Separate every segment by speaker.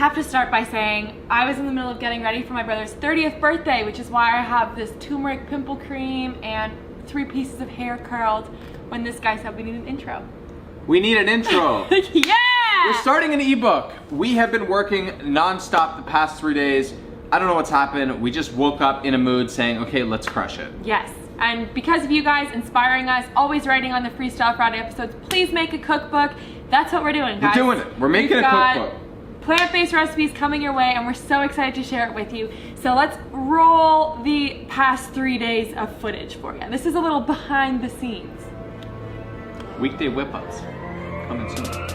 Speaker 1: have to start by saying I was in the middle of getting ready for my brother's 30th birthday, which is why I have this turmeric pimple cream and 3 pieces of hair curled, when this guy said we need an intro.
Speaker 2: We need an intro.
Speaker 1: Yeah!
Speaker 2: We're starting an ebook. We have been working non-stop the past 3 days. I don't know what's happened. We just woke up in a mood saying, okay, let's crush it.
Speaker 1: Yes, and because of you guys inspiring us, always writing on the Freestyle Friday episodes, please make a cookbook. That's what we're doing, guys.
Speaker 2: We're doing it. We're making a cookbook.
Speaker 1: Plant-based recipes coming your way, and we're so excited to share it with you. So let's roll the past 3 days of footage for you. This is a little behind the scenes.
Speaker 2: Weekday whip-ups coming soon.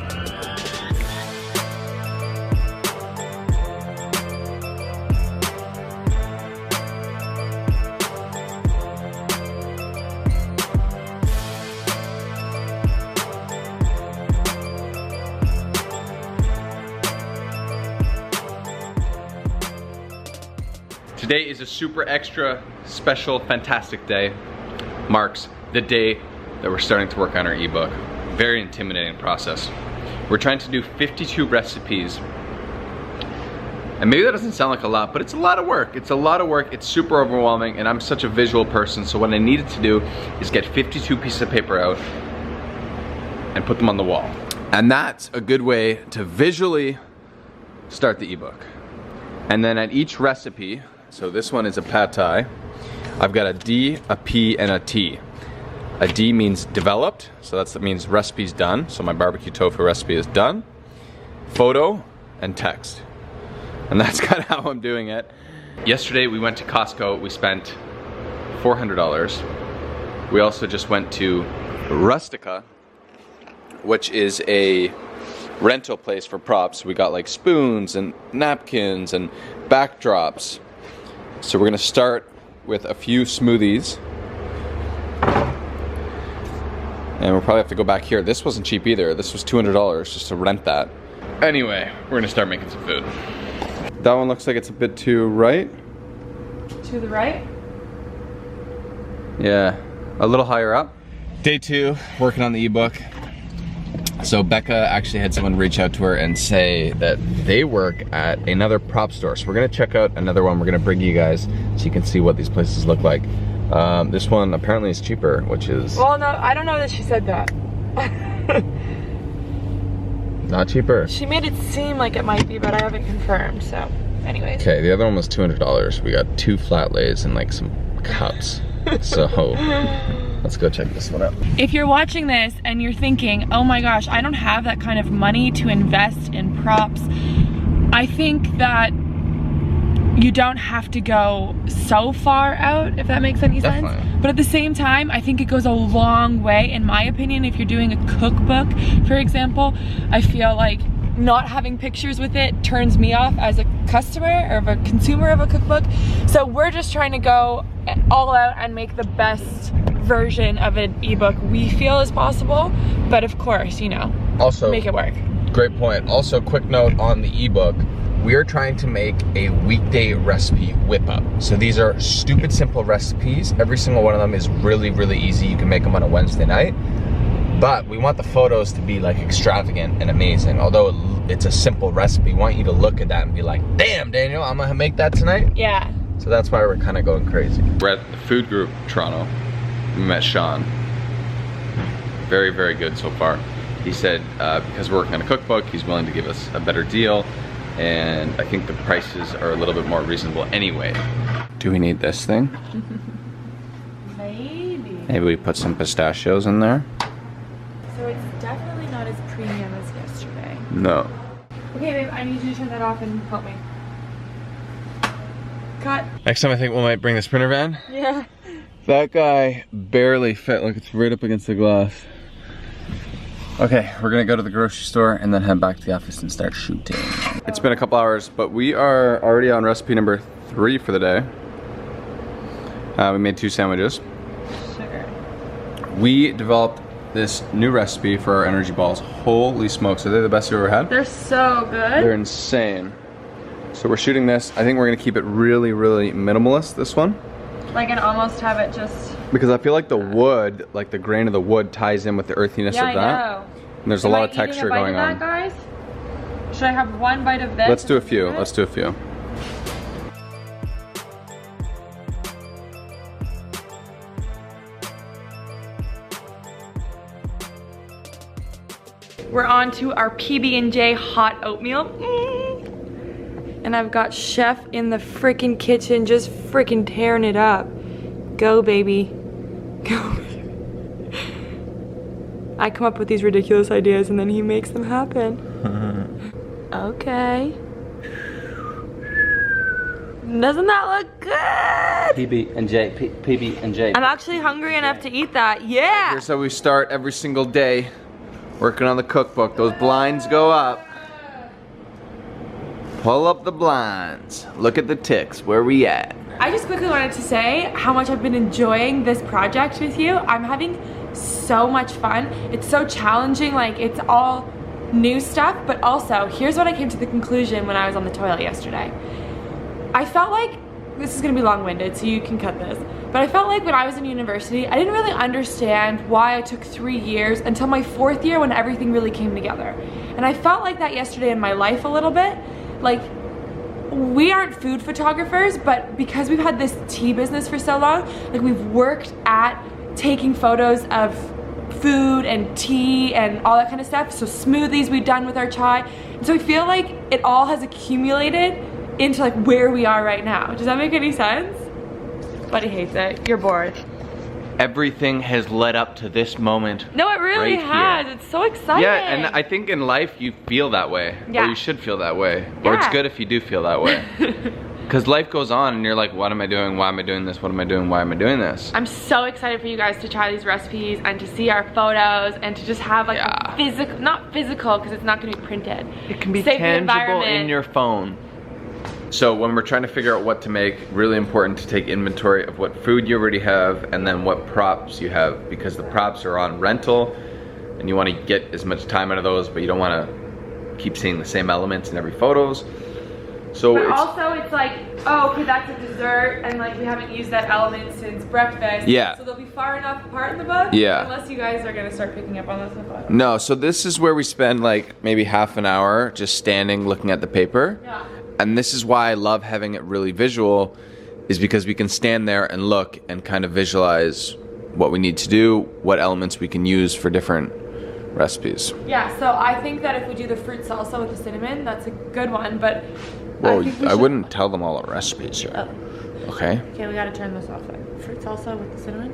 Speaker 2: Today is a super extra special fantastic day. Marks the day that we're starting to work on our ebook. Very intimidating process. We're trying to do 52 recipes. And maybe that doesn't sound like a lot, but it's a lot of work. It's a lot of work, it's super overwhelming, and I'm such a visual person, so what I needed to do is get 52 pieces of paper out and put them on the wall. And that's a good way to visually start the ebook. And then at each recipe, so this one is a pad thai. I've got a D, a P, and a T. A D means developed, so that means recipe's done. So my barbecue tofu recipe is done. Photo and text. And that's kind of how I'm doing it. Yesterday we went to Costco. We spent $400. We also just went to Rustica, which is a rental place for props. We got like spoons and napkins and backdrops. So we're gonna start with a few smoothies. And we'll probably have to go back here. This wasn't cheap either. This was $200 just to rent that. Anyway, we're gonna start making some food. That one looks like it's a bit too right.
Speaker 1: To the right?
Speaker 2: Yeah, a little higher up. Day 2, working on the ebook. So Becca actually had someone reach out to her and say that they work at another prop store. So we're gonna check out another one. We're gonna bring you guys so you can see what these places look like. This one apparently is cheaper, which is...
Speaker 1: Well, no, I don't know that she said that.
Speaker 2: Not cheaper.
Speaker 1: She made it seem like it might be, but I haven't confirmed, so anyways.
Speaker 2: Okay, the other one was $200. We got 2 flat lays and like some cups. So let's go check this one out.
Speaker 1: If you're watching this and you're thinking, oh my gosh, I don't have that kind of money to invest in props, I think that you don't have to go so far out, if that makes any sense.
Speaker 2: Definitely.
Speaker 1: But at the same time, I think it goes a long way, in my opinion, if you're doing a cookbook, for example. I feel like not having pictures with it turns me off as a customer or a consumer of a cookbook. So we're just trying to go all out and make the best version of an ebook we feel is possible. But of course, you know,
Speaker 2: also,
Speaker 1: make it work.
Speaker 2: Great point. Also, quick note on the ebook. We are trying to make a weekday recipe whip up. So these are stupid simple recipes. Every single one of them is really, really easy. You can make them on a Wednesday night. But we want the photos to be like extravagant and amazing. Although it's a simple recipe, we want you to look at that and be like, damn, Daniel, I'm gonna make that tonight.
Speaker 1: Yeah.
Speaker 2: So that's why we're kind of going crazy. We're at the food group Toronto. We met Sean. Very, very good so far. He said because we're working on a cookbook, he's willing to give us a better deal. And I think the prices are a little bit more reasonable anyway. Do we need this thing?
Speaker 1: Maybe.
Speaker 2: Maybe we put some pistachios in there?
Speaker 1: So it's definitely not as premium as yesterday.
Speaker 2: No.
Speaker 1: Okay, babe, I need you to turn that off and help me. Cut.
Speaker 2: Next time I think we might bring the Sprinter van.
Speaker 1: Yeah.
Speaker 2: That guy barely fit, like it's right up against the glass. Okay, we're gonna go to the grocery store and then head back to the office and start shooting. It's been a couple hours, but we are already on recipe number 3 for the day. We made 2 sandwiches.
Speaker 1: Sugar.
Speaker 2: We developed this new recipe for our energy balls. Holy smokes, are they the best you've ever had?
Speaker 1: They're so good.
Speaker 2: They're insane. So we're shooting this. I think we're gonna keep it really, really minimalist, this one.
Speaker 1: Like, and almost have it just...
Speaker 2: Because I feel like the wood, like the grain of the wood ties in with the earthiness of that.
Speaker 1: Yeah, I know.
Speaker 2: And there's a lot of texture going on.
Speaker 1: Guys? Should I have one bite of this?
Speaker 2: Let's do a few. Let's do a few.
Speaker 1: We're on to our PB&J hot oatmeal. And I've got Chef in the freaking kitchen just freaking tearing it up. Go, baby. Go. I come up with these ridiculous ideas and then he makes them happen. Okay. Doesn't that look good?
Speaker 3: PB&J.
Speaker 1: I'm actually hungry enough to eat that. Yeah.
Speaker 2: Here's how we start every single day. Working on the cookbook. Those blinds go up. Pull up the blinds. Look at the ticks. Where we at?
Speaker 1: I just quickly wanted to say how much I've been enjoying this project with you. I'm having so much fun. It's so challenging, like it's all new stuff, but also here's what I came to the conclusion when I was on the toilet yesterday. I felt like, this is gonna be long-winded, so you can cut this, but I felt like when I was in university, I didn't really understand why I took 3 years until my 4th year when everything really came together. And I felt like that yesterday in my life a little bit. Like, we aren't food photographers, but because we've had this tea business for so long, like we've worked at taking photos of food and tea and all that kind of stuff. So smoothies we've done with our chai. And so I feel like it all has accumulated into like where we are right now. Does that make any sense? Buddy hates it. You're bored.
Speaker 2: Everything has led up to this moment.
Speaker 1: No, it really
Speaker 2: right
Speaker 1: has.
Speaker 2: here.
Speaker 1: It's so exciting.
Speaker 2: Yeah, and I think in life you feel that way.
Speaker 1: Yeah.
Speaker 2: Or you should feel that way. Or it's
Speaker 1: Yeah.
Speaker 2: good if you do feel that way. Because life goes on and you're like, what am I doing? Why am I doing this? What am I doing? Why am I doing this?
Speaker 1: I'm so excited for you guys to try these recipes and to see our photos and to just have like a physical, not physical because it's not going to be printed.
Speaker 2: It can be
Speaker 1: Save the
Speaker 2: tangible
Speaker 1: environment.
Speaker 2: in your phone. So when we're trying to figure out what to make, really important to take inventory of what food you already have and then what props you have, because the props are on rental and you want to get as much time out of those, but you don't want to keep seeing the same elements in every photos. So
Speaker 1: but also it's like, oh, okay, that's a dessert and like we haven't used that element since breakfast.
Speaker 2: Yeah.
Speaker 1: So they'll be far enough apart in the book.
Speaker 2: Yeah.
Speaker 1: Unless you guys are gonna start picking up on this in the photo.
Speaker 2: No, so this is where we spend like maybe half an hour just standing looking at the paper.
Speaker 1: Yeah.
Speaker 2: And this is why I love having it really visual, is because we can stand there and look and kind of visualize what we need to do, what elements we can use for different recipes.
Speaker 1: Yeah, so I think that if we do the fruit salsa with the cinnamon, that's a good one, but
Speaker 2: Well,
Speaker 1: I think we
Speaker 2: I
Speaker 1: should...
Speaker 2: wouldn't tell them all the recipes yet.
Speaker 1: Oh.
Speaker 2: Okay?
Speaker 1: Okay, we gotta turn this off then. Fruit salsa with the cinnamon.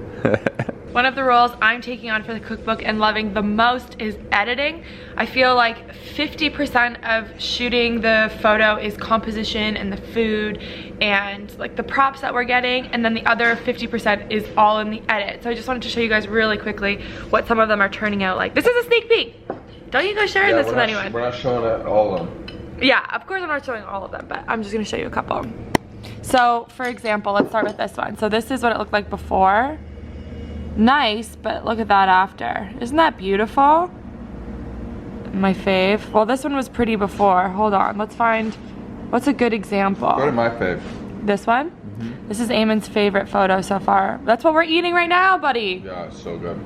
Speaker 1: One of the roles I'm taking on for the cookbook and loving the most is editing. I feel like 50% of shooting the photo is composition and the food and like the props that we're getting, and then the other 50% is all in the edit. So I just wanted to show you guys really quickly what some of them are turning out like. This is a sneak peek. Don't you go sharing this with anyone.
Speaker 2: We're not showing all of them.
Speaker 1: Yeah, of course I'm not showing all of them, but I'm just gonna show you a couple. So for example, let's start with this one. So this is what it looked like before. Nice, but look at that after. Isn't that beautiful? My fave. Well, this one was pretty before. Hold on, let's find, what's a good example?
Speaker 2: Go to my fave.
Speaker 1: This one? Mm-hmm. This is Eamon's favorite photo so far. That's what we're eating right now, buddy.
Speaker 2: Yeah, it's so good.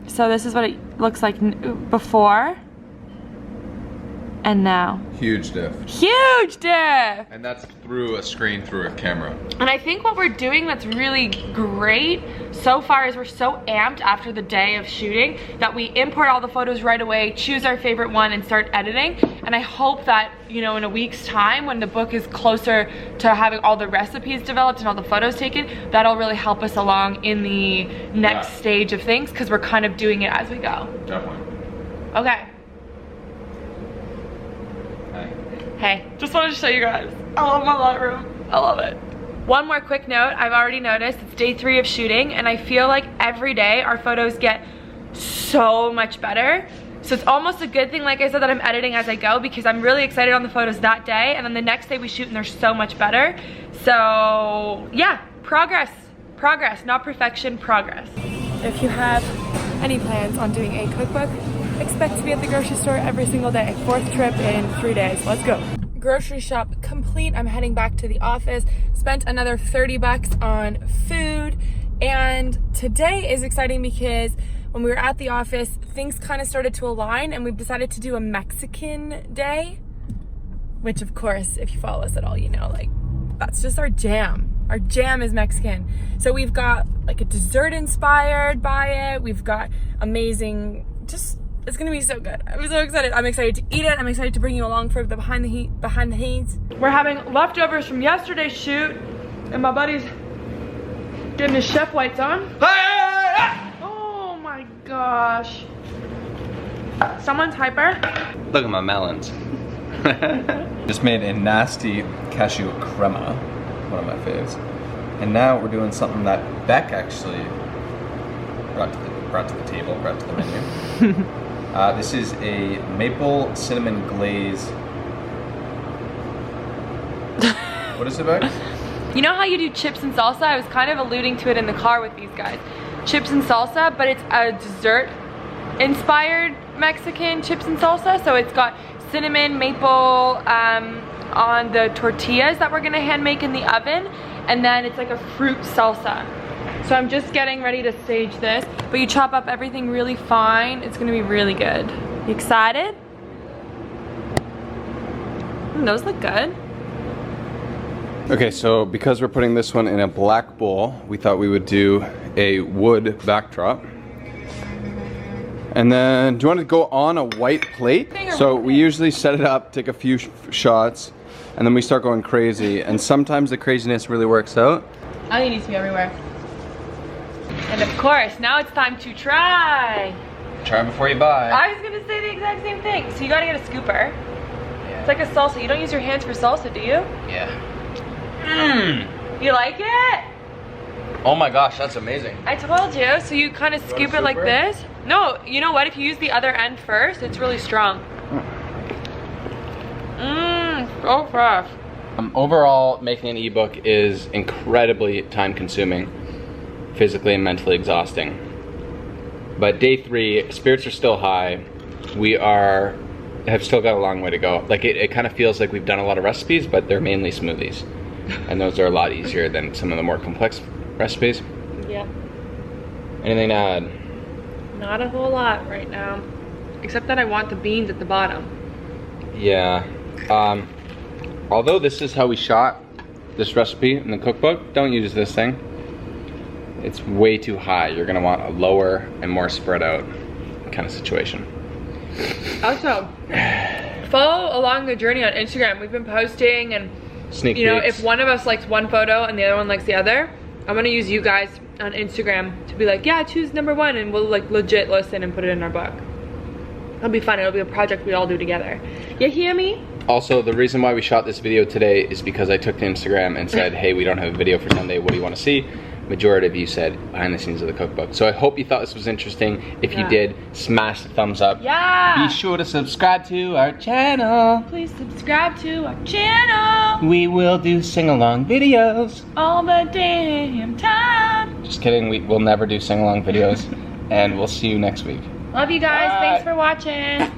Speaker 1: So this is what it looks like before and now.
Speaker 2: Huge diff.
Speaker 1: Huge diff!
Speaker 2: And that's through a screen, through a camera.
Speaker 1: And I think what we're doing that's really great so far is we're so amped after the day of shooting that we import all the photos right away, choose our favorite one and start editing. And I hope that, you know, in a week's time when the book is closer to having all the recipes developed and all the photos taken, that'll really help us along in the next stage of things because we're kind of doing it as we go.
Speaker 2: Definitely.
Speaker 1: Okay. Hey, just wanted to show you guys. I love my Lightroom. I love it. One more quick note, I've already noticed it's day 3 of shooting and I feel like every day our photos get so much better. So it's almost a good thing, like I said, that I'm editing as I go because I'm really excited on the photos that day and then the next day we shoot and they're so much better. So yeah, progress, not perfection, progress. If you have any plans on doing a cookbook, expect to be at the grocery store every single day. 4th trip in 3 days. Let's go. Grocery shop complete. I'm heading back to the office. Spent another 30 bucks on food. And today is exciting because when we were at the office, things kind of started to align and we've decided to do a Mexican day, which of course, if you follow us at all, you know, like, that's just our jam. Our jam is Mexican. So we've got like a dessert inspired by it. We've got amazing, just, it's gonna be so good. I'm so excited. I'm excited to eat it. I'm excited to bring you along for the behind the scenes. We're having leftovers from yesterday's shoot and my buddy's getting his chef lights on. Oh my gosh. Someone's hyper.
Speaker 2: Look at my melons.
Speaker 4: Just made a nasty cashew crema, one of my faves. And now we're doing something that Bec actually brought to the table, brought to the menu. This is a maple cinnamon glaze. What is it, Bec?
Speaker 1: You know how you do chips and salsa? I was kind of alluding to it in the car with these guys. Chips and salsa, but it's a dessert inspired Mexican chips and salsa. So it's got cinnamon, maple on the tortillas that we're gonna hand make in the oven, and then it's like a fruit salsa. So I'm just getting ready to stage this, but you chop up everything really fine. It's gonna be really good. You excited? Those look good.
Speaker 2: Okay, so because we're putting this one in a black bowl, we thought we would do a wood backdrop. And then, do you want to go on a white plate? So we usually set it up, take a few shots, and then we start going crazy. And sometimes the craziness really works out.
Speaker 1: I think it needs to be everywhere. And of course, now it's time to try.
Speaker 2: Try before you buy.
Speaker 1: I was gonna say the exact same thing. So you gotta get a scooper. Yeah. It's like a salsa. You don't use your hands for salsa, do you?
Speaker 2: Yeah. Mmm.
Speaker 1: You like it?
Speaker 2: Oh my gosh, that's amazing.
Speaker 1: I told you. So you kind of scoop it like this. No, you know what? If you use the other end first, it's really strong. Mmm, so fresh.
Speaker 2: Overall, making an ebook is incredibly time consuming, physically and mentally exhausting. But day 3, spirits are still high. We have still got a long way to go. Like it kind of feels like we've done a lot of recipes, but they're mainly smoothies. And those are a lot easier than some of the more complex recipes.
Speaker 1: Yeah.
Speaker 2: Anything to add?
Speaker 1: Not a whole lot right now. Except that I want the beans at the bottom.
Speaker 2: Yeah. Although this is how we shot this recipe in the cookbook, don't use this thing. It's way too high. You're gonna want a lower and more spread out kind of situation.
Speaker 1: Also, follow along the journey on Instagram. We've been posting and
Speaker 2: Sneak
Speaker 1: you know,
Speaker 2: peeks.
Speaker 1: if one of us likes one photo and the other one likes the other, I'm gonna use you guys on Instagram to be like, yeah, choose number 1, and we'll like legit listen and put it in our book. It'll be fun. It'll be a project we all do together. You hear me?
Speaker 2: Also, the reason why we shot this video today is because I took to Instagram and said, hey, we don't have a video for Sunday. What do you want to see? Majority of you said behind the scenes of the cookbook. So I hope you thought this was interesting. If you did, smash the thumbs up.
Speaker 1: Yeah.
Speaker 2: Be sure to subscribe to our channel.
Speaker 1: Please subscribe to our channel.
Speaker 2: We will do sing-along videos.
Speaker 1: All the damn time.
Speaker 2: Just kidding, we'll never do sing-along videos. And we'll see you next week.
Speaker 1: Love you guys.
Speaker 2: Bye.
Speaker 1: Thanks for watching.